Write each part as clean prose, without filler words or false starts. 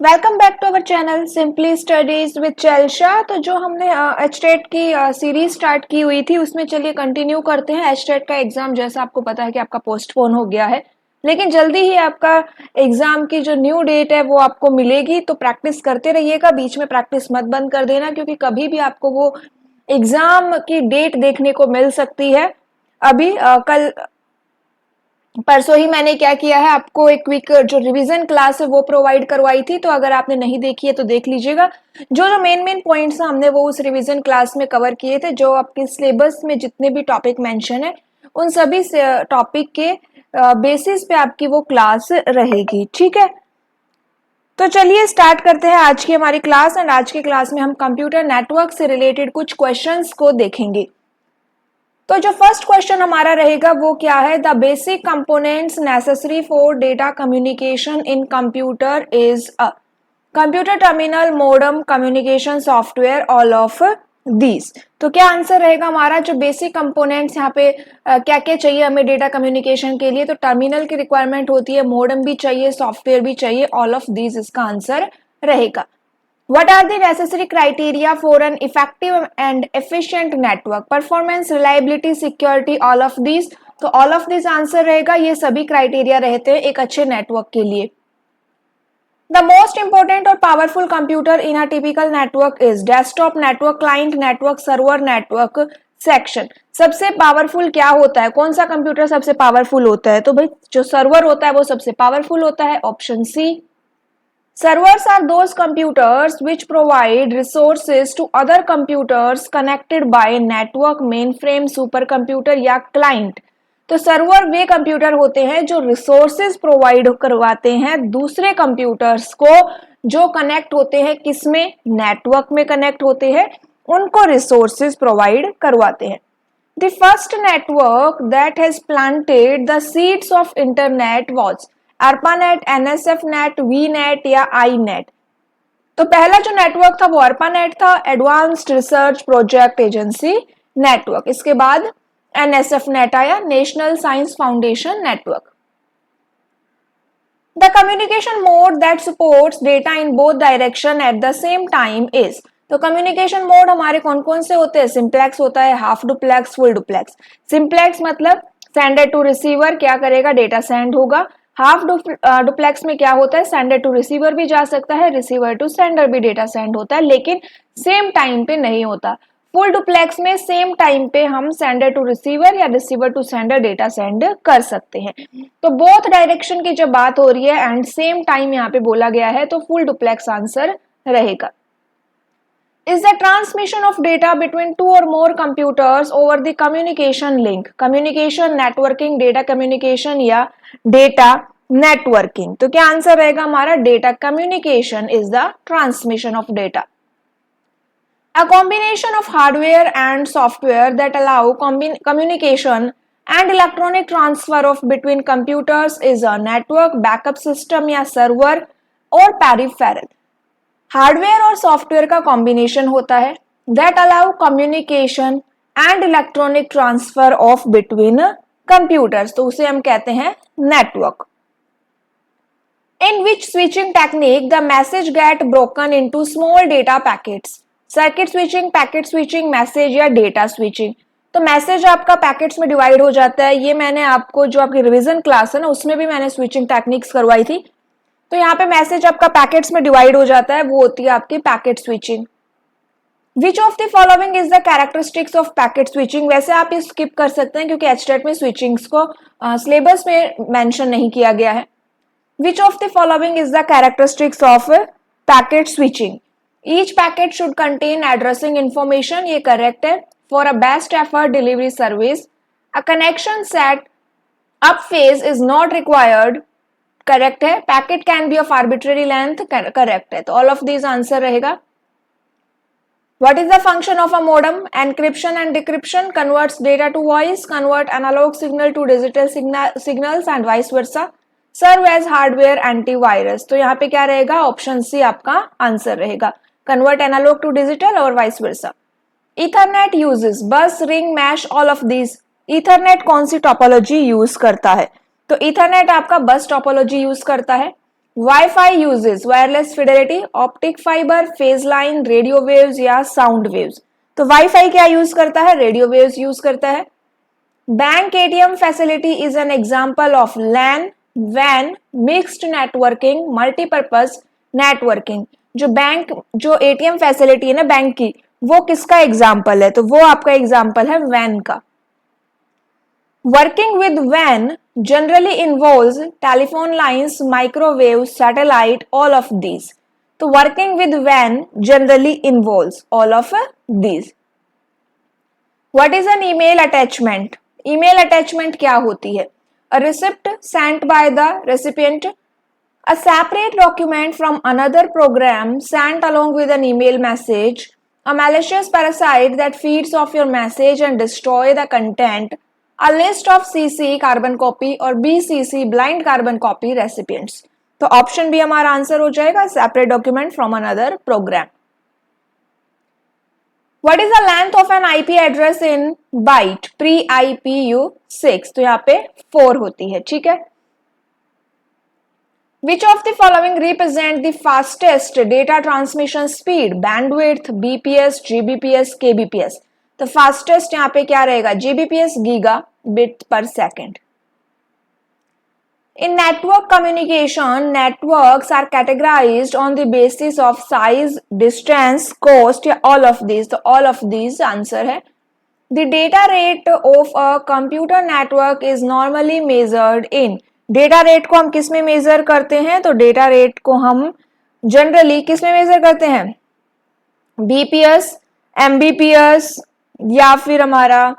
Welcome back to our channel simply studies with Chelsea. तो जो हमने एचटेट की सीरीज स्टार्ट की हुई थी उसमें चलिए कंटिन्यू करते हैं। एचटेट का एग्जाम जैसा आपको पता है कि आपका पोस्टपोन हो गया है, लेकिन जल्दी ही आपका एग्जाम की जो न्यू डेट है वो आपको मिलेगी। तो प्रैक्टिस करते रहिएगा, बीच में प्रैक्टिस मत बंद कर देना, क्योंकि कभी भी आपको वो एग्जाम की डेट देखने को मिल सकती है। अभी कल परसों ही मैंने क्या किया है, आपको एक वीक जो रिवीजन क्लास है वो प्रोवाइड करवाई थी। तो अगर आपने नहीं देखी है तो देख लीजिएगा। जो जो मेन पॉइंट्स हमने वो उस रिवीजन क्लास में कवर किए थे। जो आपके सिलेबस में जितने भी टॉपिक मेंशन है उन सभी टॉपिक के बेसिस पे आपकी वो क्लास रहेगी, ठीक है। तो चलिए स्टार्ट करते हैं आज की हमारी क्लास। एंड आज की क्लास में हम कंप्यूटर नेटवर्क से रिलेटेड कुछ क्वेश्चंस को देखेंगे। तो जो फर्स्ट क्वेश्चन हमारा रहेगा वो क्या है, the basic components necessary for data communication in computer is a computer terminal, modem, communication software, all of these. तो क्या आंसर रहेगा हमारा, जो बेसिक कंपोनेंट्स यहाँ पे क्या क्या चाहिए हमें डेटा कम्युनिकेशन के लिए। तो टर्मिनल की रिक्वायरमेंट होती है, मोडम भी चाहिए, सॉफ्टवेयर भी चाहिए, ऑल ऑफ दीज इसका आंसर रहेगा। What are the necessary criteria for an effective and efficient network? Performance, reliability, security, all of these. तो all of these आंसर रहेगा, ये सभी क्राइटेरिया रहते हैं एक अच्छे नेटवर्क के लिए। The most important और powerful computer in a typical network is desktop network, client network, server network, section. सबसे पावरफुल क्या होता है, कौन सा कंप्यूटर सबसे पावरफुल होता है? तो भाई जो सर्वर होता है वो सबसे पावरफुल होता है, option C. Servers are those computers which provide resources to other computers connected by network, mainframe, supercomputer या client। तो सर्वर वे कंप्यूटर होते हैं जो रिसोर्सेज प्रोवाइड करवाते हैं दूसरे कंप्यूटर्स को, जो कनेक्ट होते हैं किसमें, नेटवर्क में कनेक्ट होते हैं, उनको रिसोर्सेज प्रोवाइड करवाते हैं। The first network that has planted the seeds of internet was ARPANET, NSFNet, VNet या INET। तो पहला जो नेटवर्क था वो ARPANET था, advanced research project agency network. इसके बाद NSFNet आया, national science foundation network. The communication mode that supports data in both direction at the same time is. तो कम्युनिकेशन मोड हमारे कौन कौन से होते हैं, सिंप्लेक्स होता है, half duplex, full duplex. Simplex मतलब सेंडर टू रिसीवर क्या करेगा, डेटा सेंड होगा। हाफ डुप्लेक्स में क्या होता है, सेंडर टू रिसीवर भी जा सकता है, रिसीवर टू सेंडर भी डेटा सेंड होता है, लेकिन सेम टाइम पे नहीं होता। फुल डुप्लेक्स में सेम टाइम पे हम सेंडर टू रिसीवर या receiver to sender data send कर सकते हैं। तो बोथ डायरेक्शन की जब बात हो रही है एंड सेम टाइम यहाँ पे बोला गया है तो फुल डुप्लेक्स आंसर रहेगा। Is the transmission of data between two or more computers over the communication link? Communication, networking, data communication या data networking। तो क्या आंसर रहेगा हमारा, data communication is the transmission of data. A combination of hardware and software that allow communication and electronic transfer of between computers is a network, backup system या server और peripheral। Hardware और software का combination होता है that allow communication and electronic transfer of between computers, तो उसे हम कहते हैं network. In which switching technique the message get broken into small data packets. Circuit switching, packet switching, message या डेटा स्विचिंग। तो मैसेज आपका पैकेट्स में divide हो जाता है, ये मैंने आपको जो आपकी रिवीजन क्लास है ना उसमें भी मैंने स्विचिंग टेक्निक्स करवाई थी। तो यहाँ पे मैसेज आपका पैकेट्स में डिवाइड हो जाता है, वो होती है आपकी packet switching. Which of the following is the characteristics of packet switching. वैसे आप ये स्किप कर सकते हैं क्योंकि एचटेट में स्विचिंग्स को सिलेबस में मेंशन नहीं किया गया है। Which of the following is the characteristics of packet switching. Each packet should contain addressing information, ये करेक्ट है। For a best effort delivery service, a connection set up phase is not required, correct है। Packet can be of arbitrary length, correct है। तो all of these answer रहेगा। What is the function of a modem, encryption and decryption, converts data to voice, convert analog signal to digital signals and vice versa, serve as hardware antivirus. तो यहाँ पे क्या रहेगा, option C आपका answer रहेगा, convert analogue to digital और vice versa. Ethernet uses bus, ring, mesh, all of these. Ethernet कौन सी टोपोलॉजी यूज करता है, तो इथरनेट आपका बस टोपोलॉजी यूज करता है। WiFi uses wireless fidelity, optic fibre, phase line, radio waves या साउंड वेव्स। तो वाईफाई क्या यूज करता है? रेडियो वेव्स यूज करता है। Bank ATM facility is an example of LAN, वैन, मिक्स्ड नेटवर्किंग, मल्टीपर्पज नेटवर्किंग। जो एटीएम फैसिलिटी है ना बैंक की, वो किसका एग्जांपल है? तो वो आपका एग्जांपल है वैन का। वर्किंग विद वैन generally involves telephone lines, microwave, satellite, all of these. तो वर्किंग विद वैन generally involves all of these. What is an email attachment? Email attachment क्या होती है? A receipt sent by the recipient, a separate document from another program sent along with an email message, a malicious parasite that feeds off your message and destroy the content, a list of CC carbon copy और BCC blind carbon copy recipients। तो option B हमारा answer हो जाएगा, separate document from another program। What is the length of an IP address in byte pre-IPU6? तो यहाँ पे 4 होती है, ठीक है। Which of the following represent the fastest data transmission speed? Bandwidth, BPS, GBPS, KBPS। तो fastest यहाँ पे क्या रहेगा? GBPS, gigabit per second। In network communication, networks are categorized on the basis of size, distance, cost या all of these। तो all of these answer है। The data rate of a computer network is normally measured in। Data rate को हम किस में major करते हैं? तो डेटा रेट को हम जनरली किस में मेजर करते हैं? बीपीएस, एमबीपीएस या फिर हमारा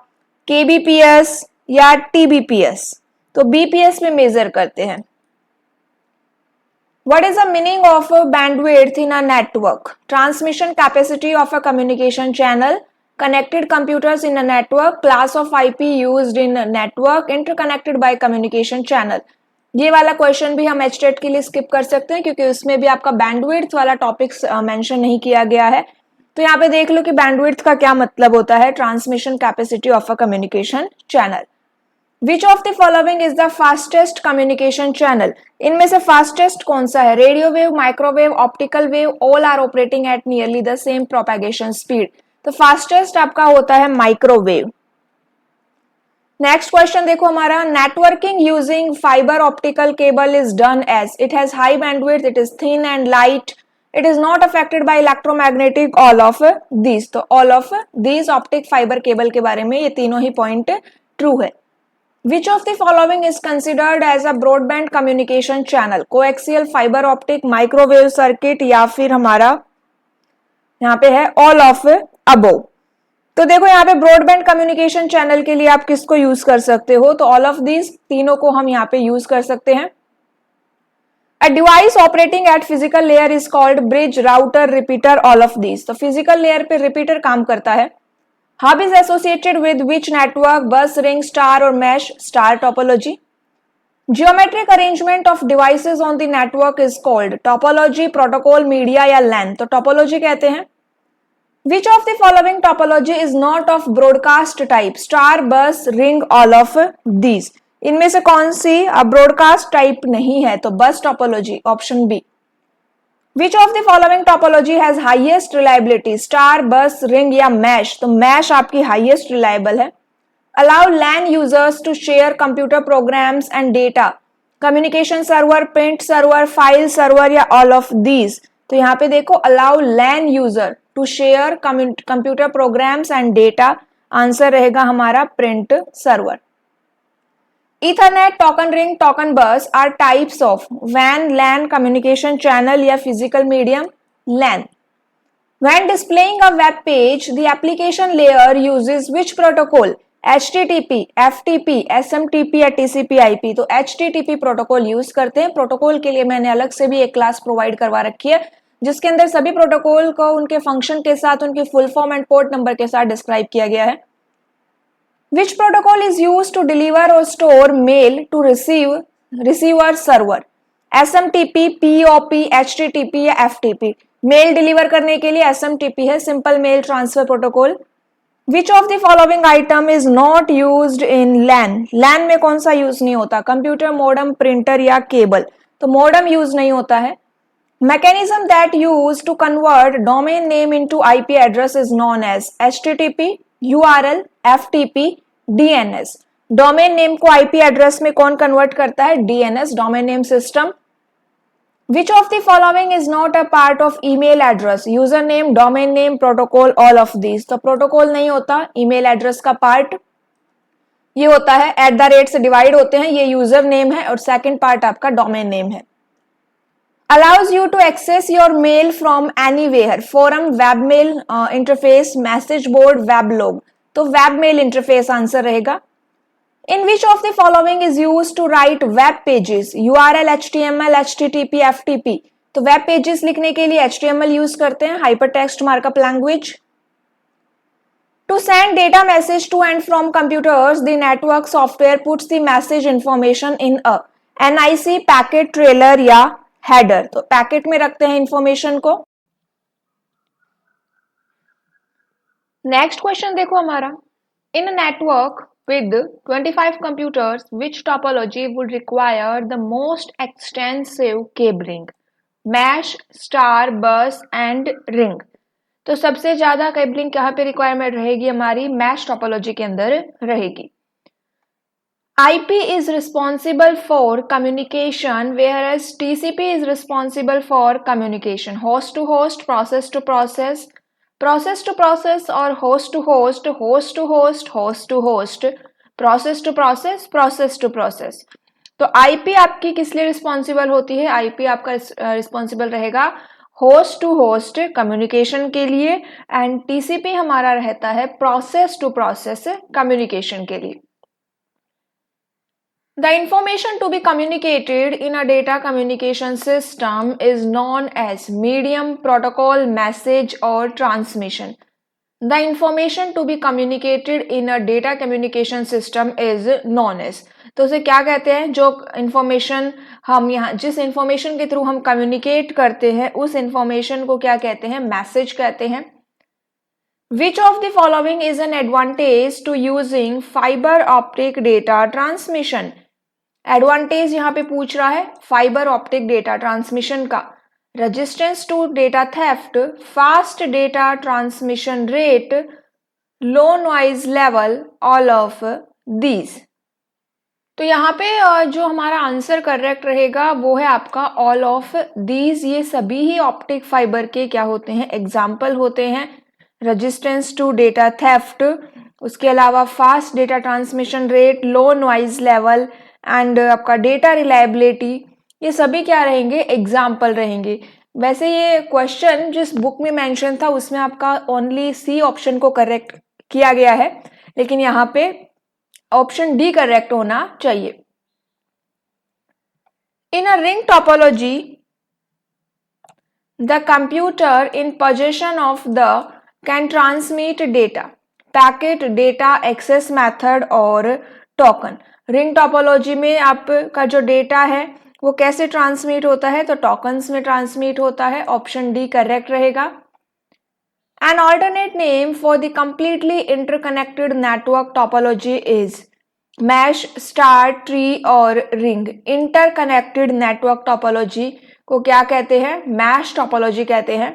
केबीपीएस या टीबीपीएस। तो बीपीएस में मेजर करते हैं। What is the meaning of bandwidth in a network? Transmission capacity of a communication channel, connected computers in a network, class of IP used in a network, interconnected by communication channel। ये वाला question भी हम HTET के लिए skip कर सकते हैं क्योंकि उसमें भी आपका बैंडविड्थ वाला टॉपिक मेंशन नहीं किया गया है। तो यहाँ पे देख लो कि बैंडविड्थ का क्या मतलब होता है। Transmission capacity of a communication channel. Which of the following is the fastest communication channel? इनमें से फास्टेस्ट कौन सा है? Radio wave, microwave, optical wave, all are operating at nearly the same propagation speed. तो फास्टेस्ट आपका होता है microwave. Next question देखो हमारा, networking using fibre optical cable is done as it has high bandwidth, it is thin and light, it is not affected by electromagnetic, all of these. तो all of these optic fibre cable के बारे में ये तीनों ही point true है। Which of the following is considered as a broadband communication channel? Coaxial, fibre optic, microwave circuit या फिर हमारा यहाँ पे है ऑल ऑफ अबोव। तो देखो यहाँ पे ब्रॉडबैंड कम्युनिकेशन चैनल के लिए आप किसको यूज कर सकते हो? तो ऑल ऑफ दीज तीनों को हम यहाँ पे यूज कर सकते हैं। A device operating at physical layer is called bridge, router, repeater, all of these. तो फिजिकल लेयर पे रिपीटर काम करता है। Hub is associated with which network? Bus, ring, star और mesh, star topology. Geometric arrangement of devices on the network is called topology, protocol, media या LAN. तो topology कहते हैं। Which of the following topology is not of broadcast type? Star, bus, ring, all of these। इनमें से कौन सी broadcast type नहीं है? तो bus topology, option B. Which of the following topology has highest reliability? Star, bus, ring या mash? तो mash आपकी highest reliable है। Allow LAN users to share computer programs and data, communication server, print server, file server या all of these। तो यहाँ पे देखो allow LAN user to share computer programs and data, answer रहेगा हमारा print server. Ethernet, token ring, token bus are types of WAN, LAN, communication channel या physical medium, LAN। When displaying a web page, the application layer uses which protocol? HTTP, FTP, SMTP या TCP/IP। तो HTTP protocol use करते हैं। Protocol के लिए मैंने अलग से भी एक क्लास प्रोवाइड करवा रखी है जिसके अंदर सभी प्रोटोकॉल को उनके फंक्शन के साथ, उनके full form and port number के साथ डिस्क्राइब किया गया है। Which protocol is used to deliver or store mail to receiver server? SMTP, POP, HTTP या FTP। मेल डिलीवर करने के लिए SMTP है, simple mail transfer protocol. Which of the following item is not used in LAN? LAN में कौन सा use नहीं होता? कंप्यूटर, मॉडेम, प्रिंटर या केबल। तो मॉडम यूज नहीं होता है। Mechanism that used to convert domain name into IP address is known as HTTP, URL, FTP, DNS. Domain name को आईपी एड्रेस में कौन कन्वर्ट करता है? DNS, domain name system. Which of the following is not a part of email address? Username, domain name, protocol, all of these. तो protocol नहीं होता email address का part, ये होता है @ से डिवाइड होते हैं, ये यूजर नेम है, और सेकंड पार्ट आपका डोमेन नेम है। Allows you to access your mail from anywhere. Forum, webmail interface, message board, weblog. तो webmail interface आंसर रहेगा। In which of the following is used to write web pages? URL, HTML, HTTP, FTP. तो web pages लिखने के लिए HTML use करते हैं, hypertext markup language. To send data message to and from computers, the network software puts the message information in a NIC, packet, trailer या header. तो packet में रखते हैं इंफॉर्मेशन को। नेक्स्ट क्वेश्चन देखो हमारा, in network with 25 computers which topology would require the most extensive cabling? Mesh, star, bus and ring. तो सबसे ज्यादा केबलिंग कहाँ पे रिक्वायरमेंट रहेगी? हमारी मैश टोपोलॉजी के अंदर रहेगी। IP is responsible for communication, whereas TCP is responsible for communication. Host to host, process to process, process to process, और host to host, host to host, host to host, process to process, process to process. तो IP आपकी किस लिए responsible होती है? IP आपका responsible रहेगा host to host communication के लिए, एंड TCP हमारा रहता है प्रोसेस टू प्रोसेस कम्युनिकेशन के लिए। The information to be communicated in a data communication system is known as medium, protocol, message or transmission. The information to be communicated in a data communication system is known as. तो उसे क्या कहते हैं? जो information हम यहाँ जिस information के थ्रू हम कम्युनिकेट करते हैं उस इंफॉर्मेशन को क्या कहते हैं? मैसेज कहते हैं। Which of the following is an advantage to using fiber optic data transmission? Advantage यहाँ पे पूछ रहा है फाइबर ऑप्टिक डेटा ट्रांसमिशन का। Resistance to data theft, fast data transmission rate, low noise level, all of these. तो यहाँ पे जो हमारा आंसर करेक्ट रहेगा वो है आपका ऑल ऑफ दीज। ये सभी ही ऑप्टिक फाइबर के क्या होते हैं? एग्जाम्पल होते हैं। रेजिस्टेंस टू डेटा थेफ्ट, उसके अलावा fast data transmission rate, low noise level and आपका डेटा रिलायबिलिटी, ये सभी क्या रहेंगे? एग्जाम्पल रहेंगे। वैसे ये क्वेश्चन जिस बुक में मेंशन था उसमें आपका ओनली सी ऑप्शन को करेक्ट किया गया है, लेकिन यहाँ पे ऑप्शन डी करेक्ट होना चाहिए। In a ring topology the computer in position of the can transmit data, packet, data access method और टोकन। रिंग टोपोलॉजी में आपका जो डेटा है वो कैसे ट्रांसमिट होता है? तो टोकन्स में ट्रांसमिट होता है। ऑप्शन डी करेक्ट रहेगा। An alternate name for the completely interconnected network topology is mesh, star, tree और रिंग। इंटरकनेक्टेड नेटवर्क टोपोलॉजी को क्या कहते हैं? मैश टोपोलॉजी कहते हैं।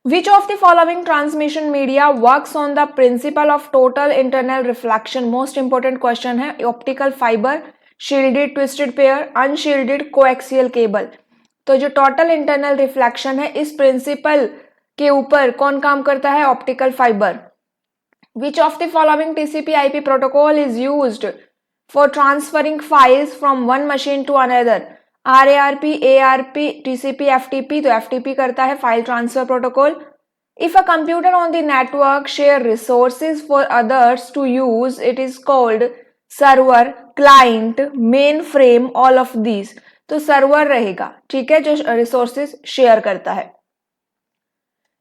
Which of the following transmission media works on the principle of total internal reflection? Most important question है। Optical fiber, shielded twisted pair, unshielded coaxial cable। तो जो total internal reflection है इस principle के ऊपर कौन काम करता है? Optical fiber। Which of the following TCP/IP protocol is used for transferring files from one machine to another? RARP, ARP, TCP, FTP। तो FTP करता है file transfer protocol. If a computer on the network share resources for others to use, it is called server, client, mainframe, all of these। तो server रहेगा, ठीक है, जो resources share करता है।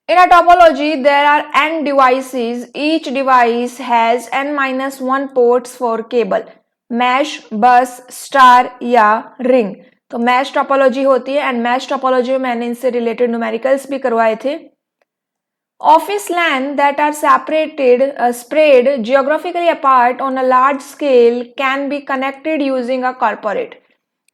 In a topology, there are n devices. Each device has n-1 ports for cable. Mesh, bus, star या ring। तो mesh topology होती है, एंड मैश टोपोलॉजी में मैंने इनसे रिलेटेड न्यूमेरिकल्स भी करवाए थे। Office LAN that are separated spread geographically apart on a large scale can be connected using a corporate.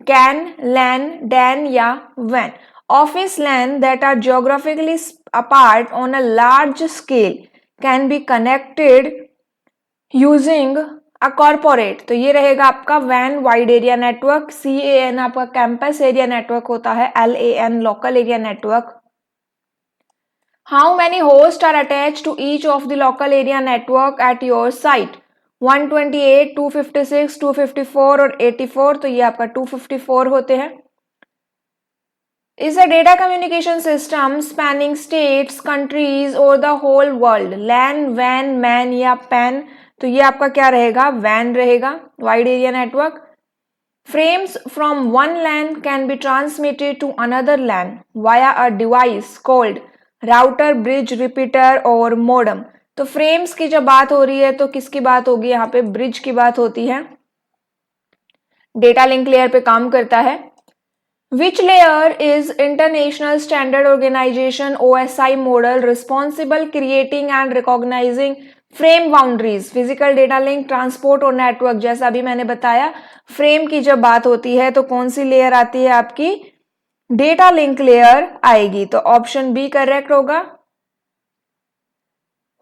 can, lan, dan या when. Office LAN that are geographically apart on a large scale can be connected using a corporate. तो ये रहेगा आपका WAN wide area network. CAN आपका campus area network होता है. LAN local area network. How many hosts are attached to each of the local area network at your site? 128, 256, 254 और 84. तो ये आपका 254 होते हैं. Is a data communication system spanning states, countries or the whole world? LAN, WAN, MAN या PAN. तो ये आपका क्या रहेगा? WAN रहेगा, wide area network. Frames from one LAN can be transmitted to another LAN via a device called router, bridge, repeater और modem. तो frames की जब बात हो रही है तो किसकी बात होगी? यहाँ पे ब्रिज की बात होती है. डेटा लिंक लेयर पे काम करता है. Which layer is International Standard Organization OSI model responsible creating and recognizing frame boundaries, physical data link, transport और network? जैसा अभी मैंने बताया, फ्रेम की जब बात होती है तो कौन सी लेयर आती है? आपकी डेटा लिंक लेयर आएगी. तो ऑप्शन बी करेक्ट होगा.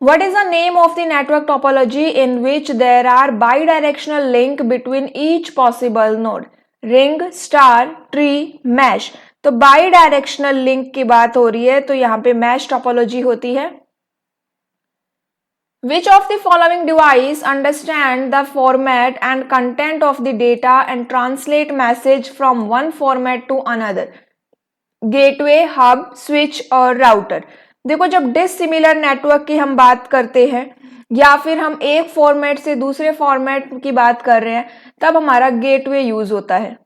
What is the name of the network topology in which there are bidirectional link between each possible node? Ring, star, tree, mesh. तो बाई डायरेक्शनल लिंक की बात हो रही है तो यहाँ पे मैश टोपोलॉजी होती है. Which of the following device understand the format and content of the data and translate message from one format to another? Gateway, hub, switch और राउटर. देखो जब डिसिमिलर नेटवर्क की हम बात करते हैं या फिर हम एक फॉर्मेट से दूसरे फॉर्मेट की बात कर रहे हैं तब हमारा गेटवे यूज होता है.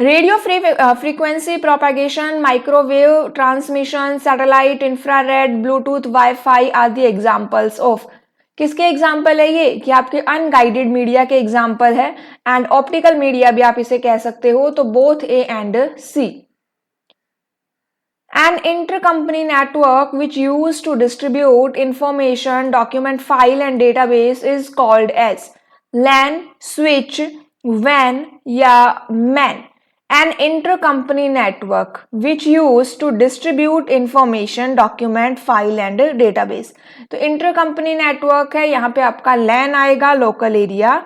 Radio frequency propagation, microwave transmission, satellite, infrared, Bluetooth, wifi आदि एग्जांपल्स ऑफ. किसके एग्जाम्पल है ये? कि आपके अनगाइडेड मीडिया के एग्जाम्पल है. एंड ऑप्टिकल मीडिया भी आप इसे कह सकते हो. तो both A and C. An intercompany network which used to distribute information, document, file and database is called as LAN, switch, WAN या MAN. An intercompany network which used to distribute information, document, file and database. तो intercompany network है, यहाँ पे आपका LAN आएगा, local area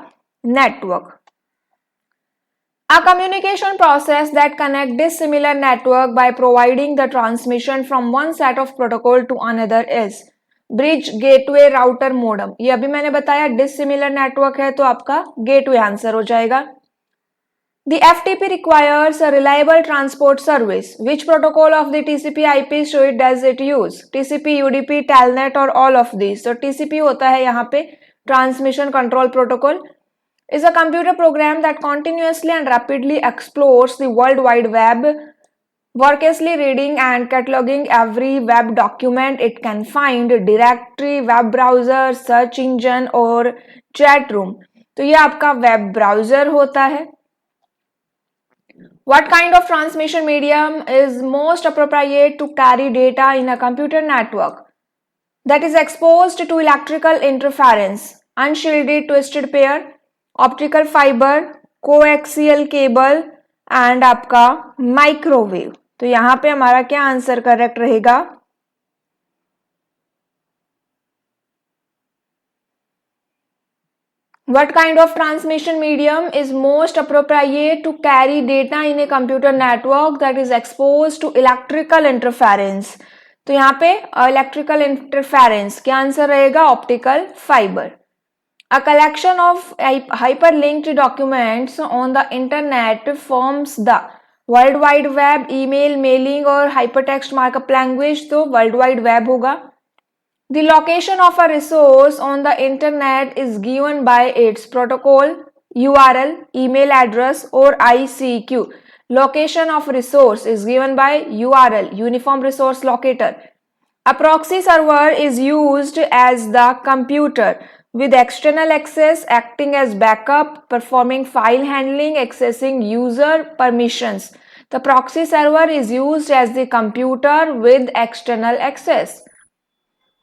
network. A communication process that connects dissimilar network by providing the transmission from one set of protocol to another is bridge, gateway, router, modem. ये अभी मैंने बताया dissimilar network है तो आपका gateway आंसर हो जाएगा. The FTP requires a reliable transport service. Which protocol of the TCP/IP suite does it use? TCP, UDP, Telnet और all of these. So TCP होता है यहाँ पे Transmission Control Protocol. Is a computer program that continuously and rapidly explores the World Wide Web, voraciously reading and cataloging every web document it can find, directory, web browser, search engine और chat room. तो ये आपका web browser होता है. What kind of transmission medium is most appropriate to carry data in a computer network that is exposed to electrical interference? Unshielded twisted pair, optical fibre, coaxial cable and आपका microwave. तो यहां पे हमारा क्या answer correct रहेगा? What kind of transmission medium is most appropriate to carry data in a computer network that is exposed to electrical interference? तो यहाँ पे इलेक्ट्रिकल इंटरफेरेंस क्या आंसर रहेगा? Optical fibre. A collection of hyperlinked documents on the internet forms the World Wide Web. email, mailing और hypertext markup language तो World Wide Web होगा. The location of a resource on the internet is given by its protocol, URL, email address or ICQ. Location of resource is given by URL, Uniform Resource Locator. A proxy server is used as the computer with external access, acting as backup, performing file handling, accessing user permissions. The proxy server is used as the computer with external access.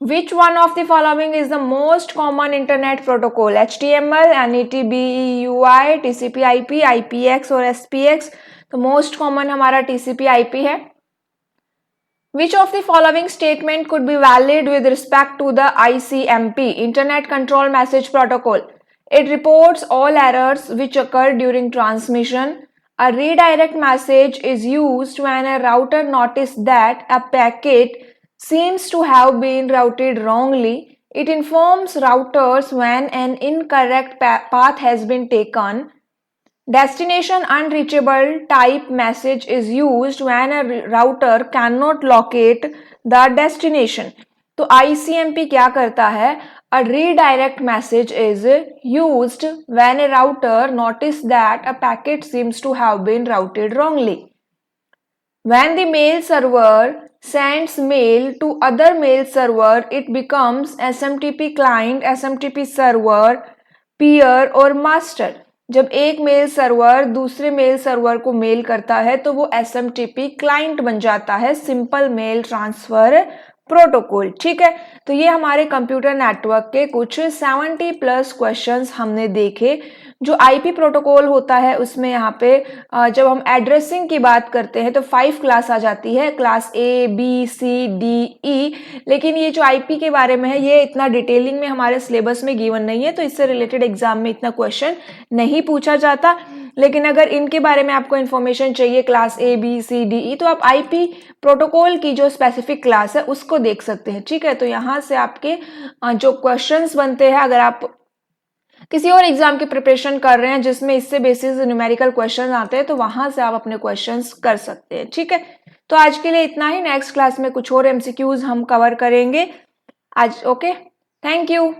Which one of the following is the most common internet protocol? HTML, NET, BEUI, TCP/IP, IPX और SPX? तो most common हमारा TCP/IP है. Which of the following statement could be valid with respect to the ICMP, Internet Control Message Protocol? It reports all errors which occur during transmission. A redirect message is used when a router notices that a packet seems to have been routed wrongly. It informs routers when an incorrect path has been taken. Destination unreachable type message is used when a router cannot locate the destination. तो ICMP क्या करता है? A redirect message is used when a router notices that a packet seems to have been routed wrongly. When the mail server sends mail to other mail server, it becomes SMTP client, SMTP server, peer और master. जब एक mail server दूसरे mail server को mail करता है तो वो SMTP client बन जाता है, सिंपल मेल ट्रांसफर प्रोटोकॉल. ठीक है, तो ये हमारे कंप्यूटर नेटवर्क के कुछ 70+ क्वेश्चंस हमने देखे. जो आईपी प्रोटोकॉल होता है उसमें यहाँ पे जब हम एड्रेसिंग की बात करते हैं तो 5 क्लास आ जाती है, class A, B, C, D, E. लेकिन ये जो आईपी के बारे में है ये इतना डिटेलिंग में हमारे सिलेबस में गिवन नहीं है, तो इससे रिलेटेड एग्जाम में इतना क्वेश्चन नहीं पूछा जाता. लेकिन अगर इनके बारे में आपको इन्फॉर्मेशन चाहिए class A, B, C, D, E, तो आप आईपी प्रोटोकॉल की जो स्पेसिफिक क्लास है उसको देख सकते हैं. ठीक है, तो यहाँ से आपके जो क्वेश्चंस बनते हैं, अगर आप किसी और एग्जाम की प्रिपरेशन कर रहे हैं जिसमें इससे बेसिस न्यूमेरिकल क्वेश्चन आते हैं, तो वहां से आप अपने क्वेश्चंस कर सकते हैं. ठीक है, तो आज के लिए इतना ही. नेक्स्ट क्लास में कुछ और MCQs हम कवर करेंगे आज. Okay, thank you.